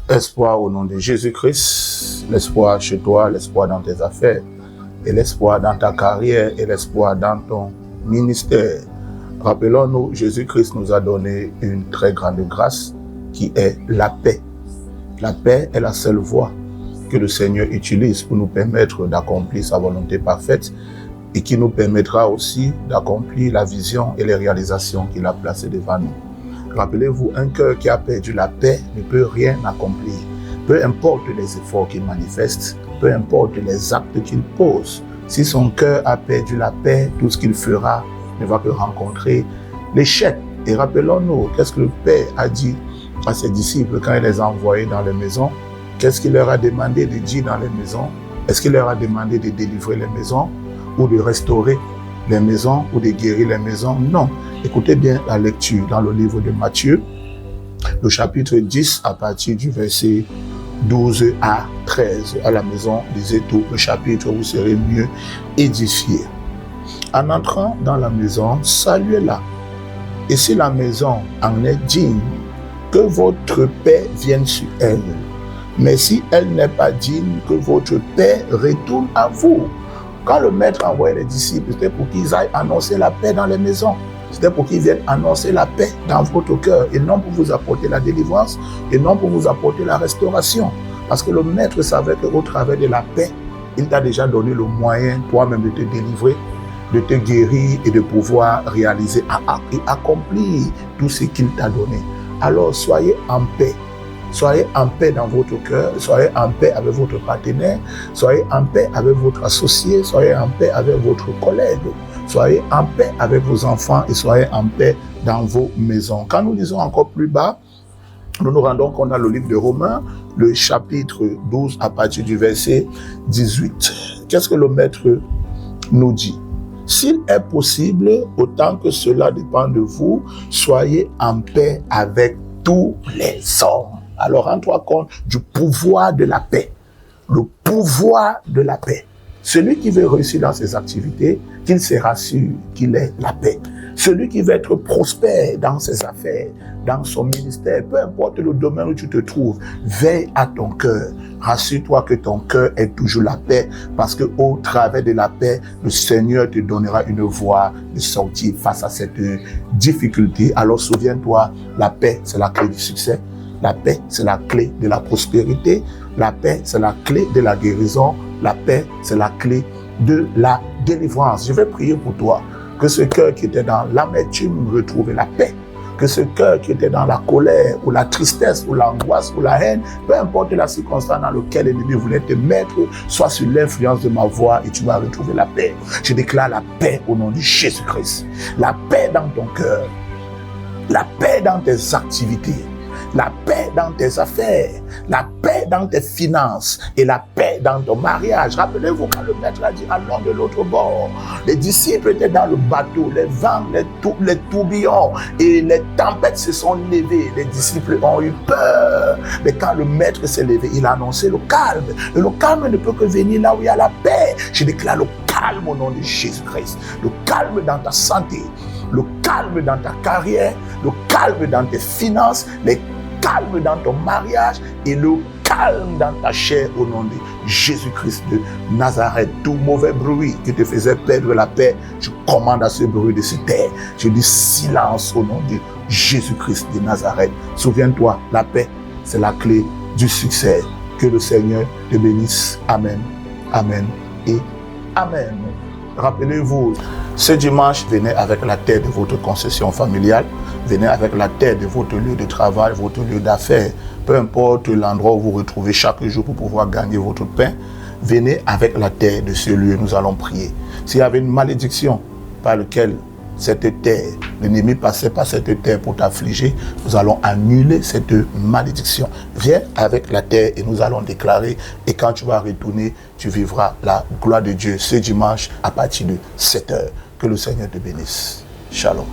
Espoir au nom de Jésus-Christ, l'espoir chez toi, l'espoir dans tes affaires, et l'espoir dans ta carrière, et l'espoir dans ton ministère. Rappelons-nous, Jésus-Christ nous a donné une très grande grâce qui est la paix. La paix est la seule voie que le Seigneur utilise pour nous permettre d'accomplir sa volonté parfaite et qui nous permettra aussi d'accomplir la vision et les réalisations qu'il a placées devant nous. Rappelez-vous, un cœur qui a perdu la paix ne peut rien accomplir. Peu importe les efforts qu'il manifeste, peu importe les actes qu'il pose, si son cœur a perdu la paix, tout ce qu'il fera ne va que rencontrer l'échec. Et rappelons-nous, qu'est-ce que le Père a dit à ses disciples quand il les a envoyés dans les maisons? Qu'est-ce qu'il leur a demandé de dire dans les maisons? Est-ce qu'il leur a demandé de délivrer les maisons ou de restaurer les maisons ou de guérir les maisons? Non. Écoutez bien la lecture dans le livre de Matthieu, le chapitre 10 à partir du verset 12 à 13. À la maison, lisez tout le chapitre, vous serez mieux édifiés. En entrant dans la maison, saluez-la. Et si la maison en est digne, que votre paix vienne sur elle. Mais si elle n'est pas digne, que votre paix retourne à vous. Quand le maître envoyait les disciples, c'était pour qu'ils aillent annoncer la paix dans les maisons. C'était pour qu'ils viennent annoncer la paix dans votre cœur et non pour vous apporter la délivrance et non pour vous apporter la restauration. Parce que le maître savait qu'au travers de la paix, il t'a déjà donné le moyen toi-même de te délivrer, de te guérir et de pouvoir réaliser et accomplir tout ce qu'il t'a donné. Alors soyez en paix. Soyez en paix dans votre cœur, soyez en paix avec votre partenaire, soyez en paix avec votre associé, soyez en paix avec votre collègue, soyez en paix avec vos enfants et soyez en paix dans vos maisons. Quand nous lisons encore plus bas, nous nous rendons compte dans le livre de Romains, le chapitre 12 à partir du verset 18. Qu'est-ce que le maître nous dit? S'il est possible, autant que cela dépend de vous, soyez en paix avec tous les hommes. Alors, rends-toi compte du pouvoir de la paix. Le pouvoir de la paix. Celui qui veut réussir dans ses activités, qu'il se rassure qu'il ait la paix. Celui qui veut être prospère dans ses affaires, dans son ministère, peu importe le domaine où tu te trouves, veille à ton cœur. Rassure-toi que ton cœur est toujours la paix, parce que au travers de la paix, le Seigneur te donnera une voie de sortie face à cette difficulté. Alors souviens-toi, la paix, c'est la clé du succès. La paix, c'est la clé de la prospérité. La paix, c'est la clé de la guérison. La paix, c'est la clé de la délivrance. Je vais prier pour toi. Que ce cœur qui était dans l'amertume retrouve la paix. Que ce cœur qui était dans la colère, ou la tristesse, ou l'angoisse, ou la haine, peu importe la circonstance dans laquelle l'ennemi voulait te mettre, soit sous l'influence de ma voix et tu vas retrouver la paix. Je déclare la paix au nom de Jésus-Christ. La paix dans ton cœur. La paix dans tes activités. La paix dans tes affaires, la paix dans tes finances et la paix dans ton mariage. Rappelez-vous quand le maître a dit allons de l'autre bord. Les disciples étaient dans le bateau, les vents, les tourbillons et les tempêtes se sont levées. Les disciples ont eu peur. Mais quand le maître s'est levé, il a annoncé le calme. Et le calme ne peut que venir là où il y a la paix. Je déclare le calme au nom de Jésus-Christ. Le calme dans ta santé, le calme dans ta carrière, le calme dans tes finances, le calme dans ton mariage et le calme dans ta chair au nom de Jésus-Christ de Nazareth. Tout mauvais bruit qui te faisait perdre la paix, je commande à ce bruit de se taire. Je dis silence au nom de Jésus-Christ de Nazareth. Souviens-toi, la paix, c'est la clé du succès. Que le Seigneur te bénisse. Amen, amen et amen. Rappelez-vous, ce dimanche, venez avec la tête de votre concession familiale, venez avec la tête de votre lieu de travail, votre lieu d'affaires, peu importe l'endroit où vous vous retrouvez chaque jour pour pouvoir gagner votre pain, venez avec la terre de ce lieu, nous allons prier. S'il y avait une malédiction par laquelle cette terre, l'ennemi passait par cette terre pour t'affliger, nous allons annuler cette malédiction. Viens avec la terre et nous allons déclarer, et quand tu vas retourner, tu vivras la gloire de Dieu ce dimanche à partir de 7h. Que le Seigneur te bénisse. Shalom.